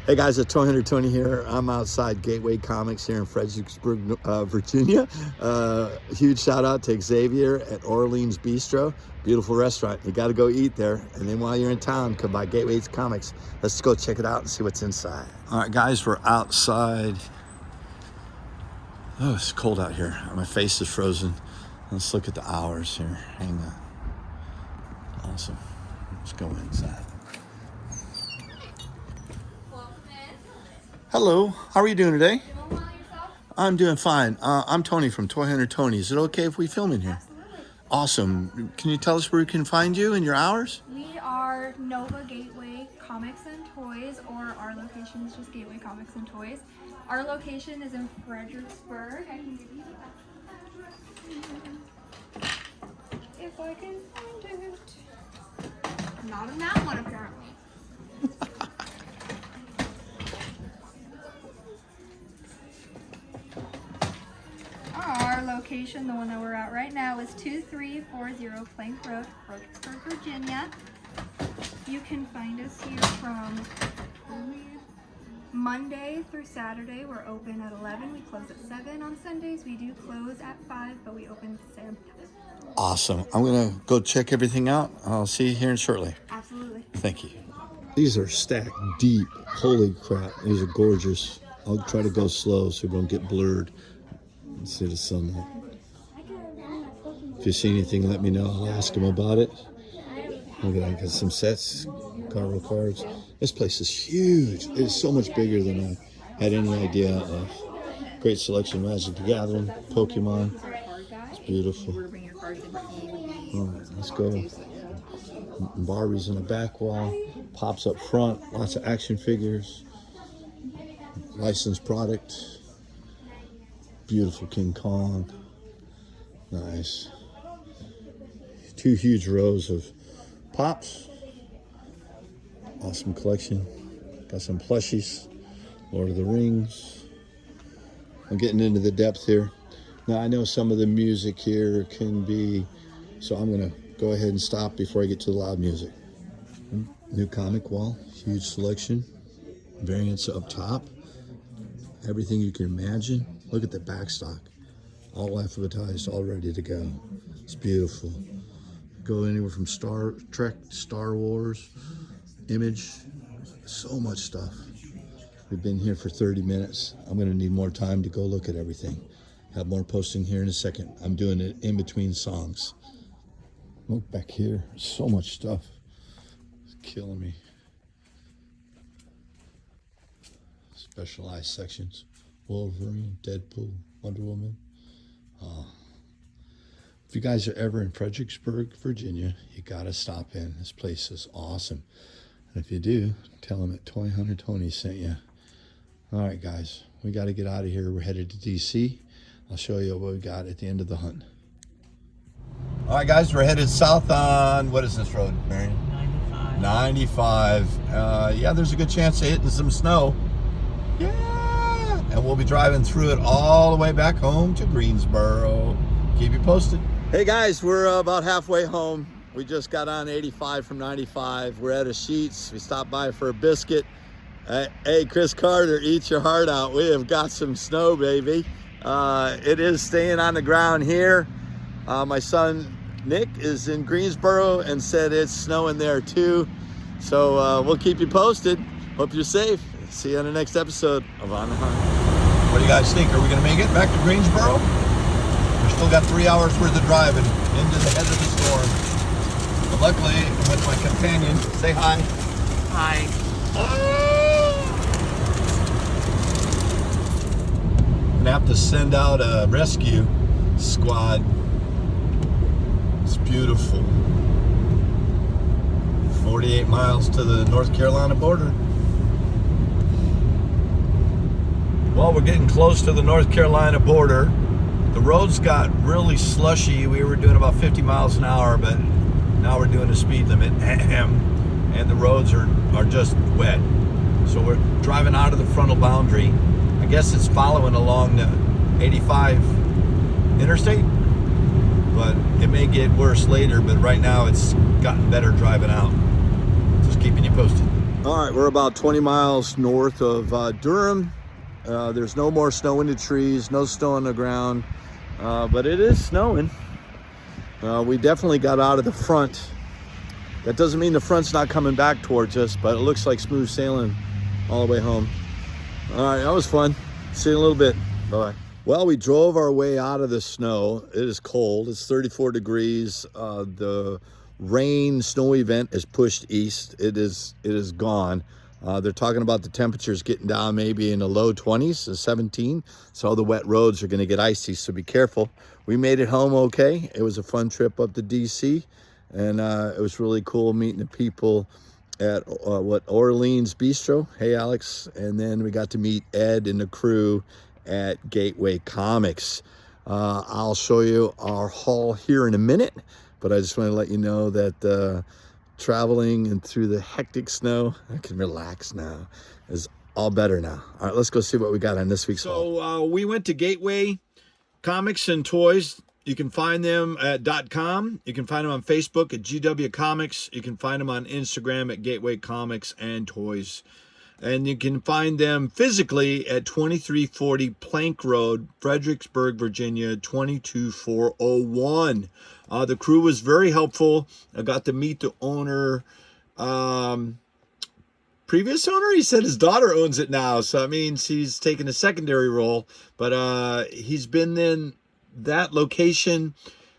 Hey guys, it's Toy Hunter Tony here. I'm outside Gateway Comics here in Fredericksburg, Virginia. Huge shout out to Xavier at Orleans Bistro. Beautiful restaurant. You got to go eat there. And then while you're in town, come by Gateway Comics. Let's go check it out and see what's inside. All right, guys, we're outside. Oh, it's cold out here. My face is frozen. Let's look at the hours here. Hang on. Awesome. Let's go inside. Hello, how are you doing today? Doing well, yourself? I'm doing fine. I'm Tony from Toy Hunter Tony. Is it okay if we film in here? Absolutely. Awesome. Can you tell us where we can find you and your hours? We are Nova Gateway Comics and Toys, or our location is just Gateway Comics and Toys. Our location is in Fredericksburg. I can give you that. If I can find it. Not in that one, apparently. Our location, the one that we're at right now, is 2340 Plank Rd Fredericksburg, Virginia. You can find us here from Monday through Saturday. We're open at 11. We close at 7 on Sundays. We do close at 5, but we open at 7. Awesome. I'm going to go check everything out. I'll see you here shortly. Absolutely. Thank you. These are stacked deep. Holy crap. These are gorgeous. I'll try to go slow so we don't get blurred. Let's see the sunlight. If you see anything, let me know. I'll ask them about it. Look at that. I got some sets, Carvel cards. This place is huge. It's so much bigger than I had any idea of. Great selection. Magic the Gathering, Pokemon. It's beautiful. All right, let's go. Barbies in the back wall. Pops up front. Lots of action figures. Licensed product. Beautiful King Kong. Nice. 2 huge rows of pops. Awesome collection. Got some plushies. Lord of the Rings. I'm getting into the depth here. Now I know some of the music here can be, so I'm gonna go ahead and stop before I get to the loud music. New comic wall, huge selection. Variants up top. Everything you can imagine. Look at the back stock. All alphabetized, all ready to go. It's beautiful. Go anywhere from Star Trek, Star Wars, Image, so much stuff. We've been here for 30 minutes. I'm gonna need more time to go look at everything. Have more posting here in a second. I'm doing it in between songs. Look back here, so much stuff. It's killing me. Specialized sections. Wolverine, Deadpool, Wonder Woman. If you guys are ever in Fredericksburg, Virginia, you gotta stop in. This place is awesome. And if you do, tell them that Toy Hunter Tony sent you. All right, guys, we gotta get out of here. We're headed to DC. I'll show you what we got at the end of the hunt. All right, guys, we're headed south on, what is this road, Marion? 95. Yeah, there's a good chance of hitting some snow. Yeah. And we'll be driving through it all the way back home to Greensboro. Keep you posted. Hey guys, we're about halfway home. We just got on 85 from 95. We're at a Sheets. We stopped by for a biscuit. Hey, Chris Carter, eat your heart out. We have got some snow, baby. It is staying on the ground here. My son Nick is in Greensboro and said it's snowing there too. So we'll keep you posted. Hope you're safe. See you on the next episode of On the Hunt. What do you guys think? Are we going to make it back to Greensboro? We've still got 3 hours worth of driving into the head of the storm. But luckily, I'm with my companion. Say hi. Hi. I'm going to have to send out a rescue squad. It's beautiful. 48 miles to the North Carolina border. Well, we're getting close to the North Carolina border. The roads got really slushy. We were doing about 50 miles an hour, but now we're doing the speed limit. And the roads are just wet. So we're driving out of the frontal boundary. I guess it's following along the 85 interstate, but it may get worse later, but right now it's gotten better driving out. Just keeping you posted. All right, we're about 20 miles north of Durham. There's no more snow in the trees, no snow on the ground, but it is snowing. We definitely got out of the front. That doesn't mean the front's not coming back towards us, but it looks like smooth sailing all the way home. All right, that was fun. See you in a little bit. Bye-bye. Well, we drove our way out of the snow. It is cold. It's 34 degrees. The rain snow event is pushed east. It is gone. They're talking about the temperatures getting down maybe in the low 20s, 17. So the wet roads are going to get icy, so be careful. We made it home okay. It was a fun trip up to DC, and it was really cool meeting the people at Orleans Bistro. Hey, Alex. And then we got to meet Ed and the crew at Gateway Comics. I'll show you our haul here in a minute, but I just want to let you know that traveling and through the hectic snow, I can relax now. Is all better now. All right, let's go see what we got on this week's haul. So we went to Gateway Comics and Toys. You can find them at .com. You can find them on Facebook at GW Comics. You can find them on Instagram at Gateway Comics and Toys. And you can find them physically at 2340 Plank Road, Fredericksburg, Virginia, 22401. The crew was very helpful. I got to meet the owner. Previous owner, he said his daughter owns it now. So that means he's taken a secondary role. But he's been in that location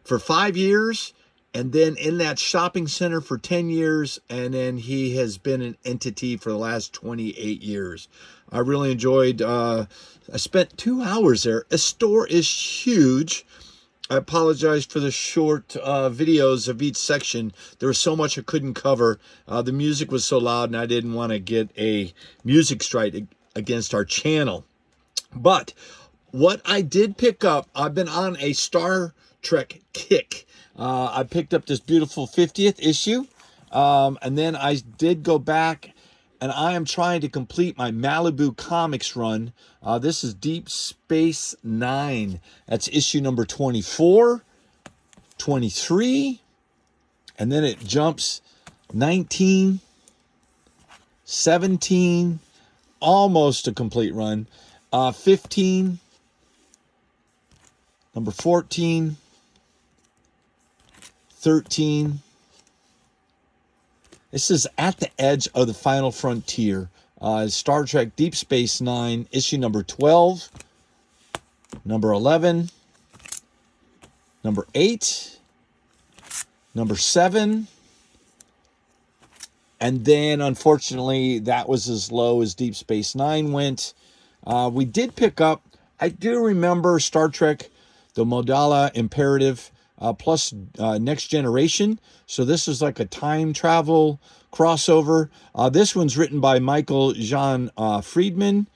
for 5 years. And then in that shopping center for 10 years. And then he has been an entity for the last 28 years. I really enjoyed, I spent 2 hours there. The store is huge. I apologize for the short videos of each section. There was so much I couldn't cover. The music was so loud and I didn't want to get a music strike against our channel. But what I did pick up, I've been on a Star Trek kick. I picked up this beautiful 50th issue. And then I did go back and I am trying to complete my Malibu Comics run. This is Deep Space Nine. That's issue number 24, 23, and then it jumps 19, 17, almost a complete run, 15, number 14, 13. This is at the edge of the final frontier. Star Trek Deep Space Nine, issue number 12, number 11, number 8, number 7, and then unfortunately that was as low as Deep Space Nine went. We did pick up, I do remember Star Trek, the Modala Imperative, plus Next Generation. So this is like a time travel crossover. This one's written by Michael Jean Friedman.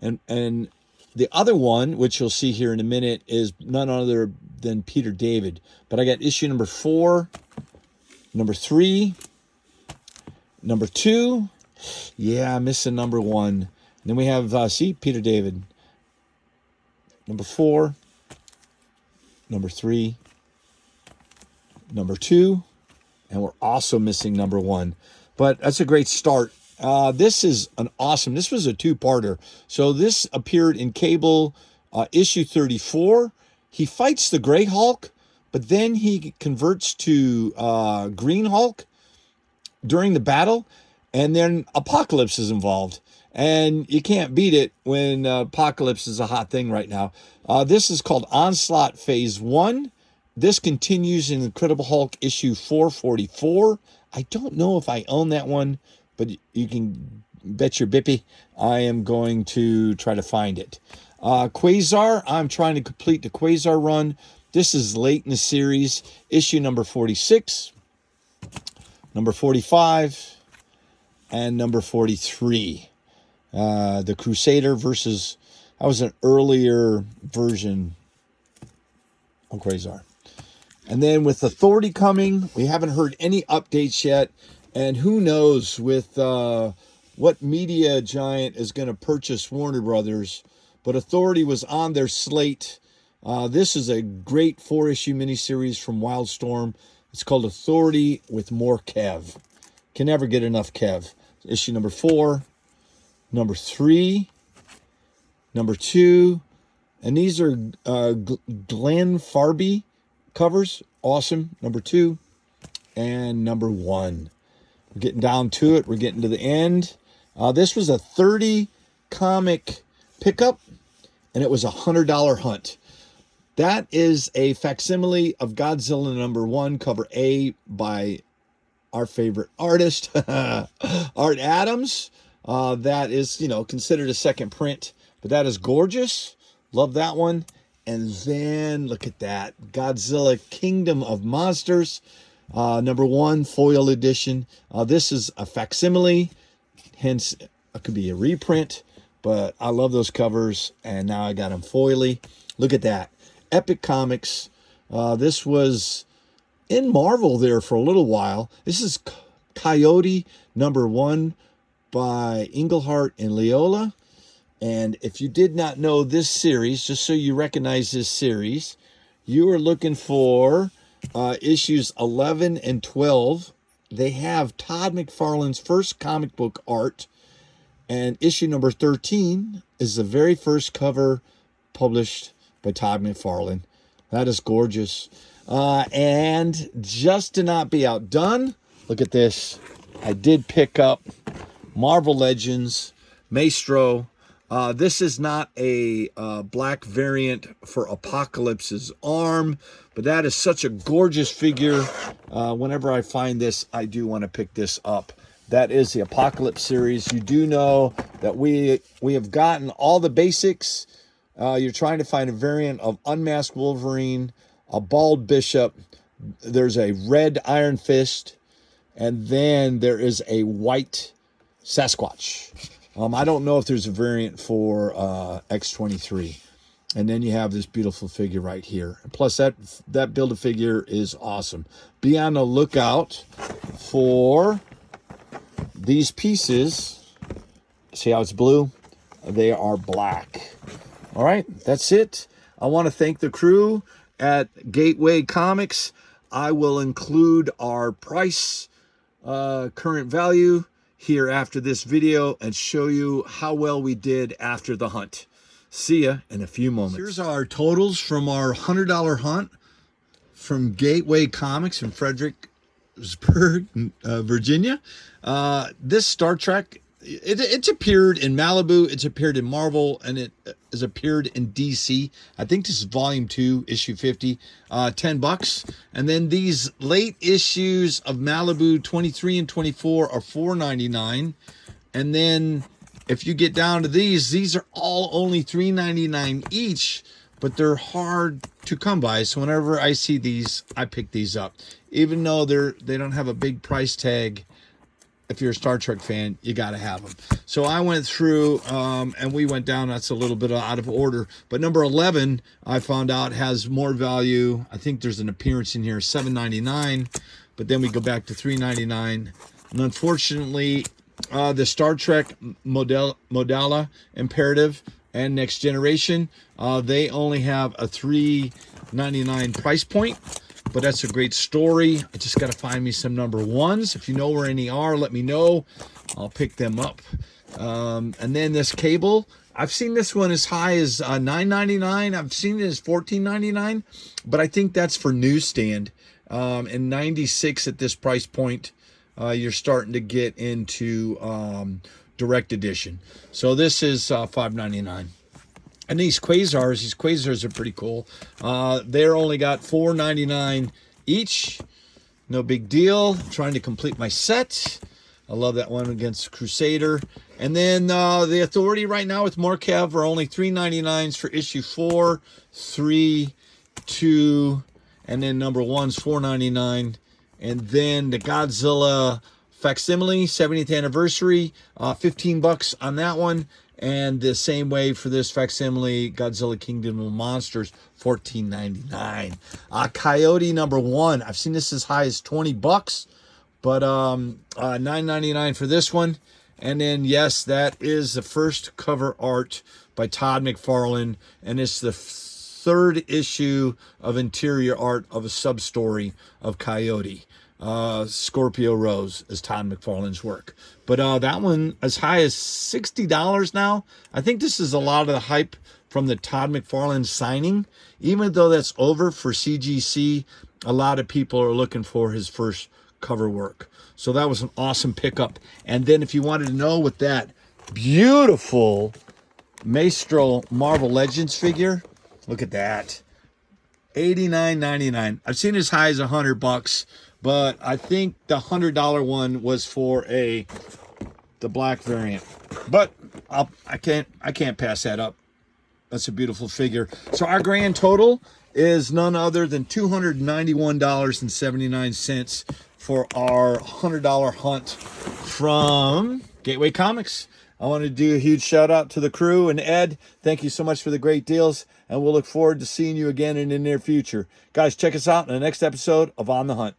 And the other one, which you'll see here in a minute, is none other than Peter David. But I got issue number 4, number 3, number 2. Yeah, I'm missing number 1. And then we have, Peter David. Number 4, number 3, number 2, and we're also missing number 1. But that's a great start. This is an awesome, this was a 2-parter. So this appeared in Cable issue 34. He fights the Gray Hulk, but then he converts to Green Hulk during the battle, and then Apocalypse is involved. And you can't beat it when Apocalypse is a hot thing right now. This is called Onslaught Phase 1. This continues in Incredible Hulk issue 444. I don't know if I own that one, but you can bet your bippy I am going to try to find it. Quasar, I'm trying to complete the Quasar run. This is late in the series, issue number 46, number 45, and number 43. The Crusader versus, that was an earlier version of Quasar. And then with Authority coming, we haven't heard any updates yet. And who knows with what media giant is going to purchase Warner Brothers. But Authority was on their slate. This is a great 4-issue miniseries from Wildstorm. It's called Authority with more Kev. Can never get enough Kev. issue number 4, number 3, number 2, and these are Glenn Farby covers. Awesome. Number 2 and number 1. We're getting down to it. We're getting to the end. This was a 30 comic pickup, and it was a $100 hunt. That is a facsimile of Godzilla number 1, cover A, by our favorite artist, Art Adams. That is, considered a second print, but that is gorgeous. Love that one. And then look at that, Godzilla Kingdom of Monsters, number 1, foil edition. This is a facsimile, hence it could be a reprint, but I love those covers, and now I got them foily. Look at that, Epic Comics. This was in Marvel there for a little while. This is Coyote number 1 by Englehart and Leola. And if you did not know this series, just so you recognize this series, you are looking for issues 11 and 12. They have Todd McFarlane's first comic book art. And issue number 13 is the very first cover published by Todd McFarlane. That is gorgeous. And just to not be outdone, look at this. I did pick up Marvel Legends Maestro. This is not a black variant for Apocalypse's arm, but that is such a gorgeous figure. Whenever I find this, I do want to pick this up. That is the Apocalypse series. You do know that we have gotten all the basics. You're trying to find a variant of Unmasked Wolverine, a Bald Bishop. There's a red Iron Fist, and then there is a white Sasquatch. I don't know if there's a variant for X-23. And then you have this beautiful figure right here. Plus, that Build-A-Figure is awesome. Be on the lookout for these pieces. See how it's blue? They are black. All right, that's it. I want to thank the crew at Gateway Comics. I will include our price, current value, here after this video and show you how well we did after the hunt. See ya in a few moments. Here's our totals from our $100 hunt from Gateway Comics in Fredericksburg, Virginia. This Star Trek, it's appeared in Malibu, it's appeared in Marvel, and it has appeared in DC. I think this is volume 2, issue 50, $10. And then these late issues of Malibu 23 and 24 are $4.99. And then if you get down to these are all only $3.99 each, but they're hard to come by. So whenever I see these, I pick these up. Even though they don't have a big price tag, if you're a Star Trek fan, you got to have them. So I went through and we went down. That's a little bit out of order. But number 11, I found out, has more value. I think there's an appearance in here, $7.99. But then we go back to $3.99. And unfortunately, the Star Trek Modala Imperative and Next Generation, they only have a $3.99 price point. But that's a great story. I just got to find me some number 1s. If you know where any are, let me know. I'll pick them up. And then this Cable, I've seen this one as high as $9.99. I've seen it as $14.99. But I think that's for newsstand. And $96 at this price point, you're starting to get into direct edition. So this is $5.99. And these quasars are pretty cool. They're only got $4.99 each. No big deal. Trying to complete my set. I love that one against Crusader. And then the Authority right now with Morkev are only $3.99 for issue 4, 3, 2, and then number 1's $4.99. And then the Godzilla Facsimile 70th anniversary, $15 on that one. And the same way for this facsimile, Godzilla Kingdom of Monsters, $14.99. Coyote number 1, I've seen this as high as $20, but $9.99 for this one. And then, yes, that is the first cover art by Todd McFarlane, and it's the 3rd issue of interior art of a sub-story of Coyote. Scorpio Rose as Todd Mcfarlane's work. But that one as high as $60 now. I think this is a lot of the hype from the Todd McFarlane signing. Even though that's over for CGC, a lot of people are looking for his first cover work. So that was an awesome pickup. And then if you wanted to know what that beautiful Maestro Marvel Legends figure, look at that. $89.99. I've seen as high as $100, but I think the $100 one was for the black variant. But I can't pass that up. That's a beautiful figure. So our grand total is none other than $291.79 for our $100 hunt from Gateway Comics. I want to do a huge shout out to the crew and Ed. Thank you so much for the great deals, and we'll look forward to seeing you again in the near future. Guys, check us out in the next episode of On the Hunt.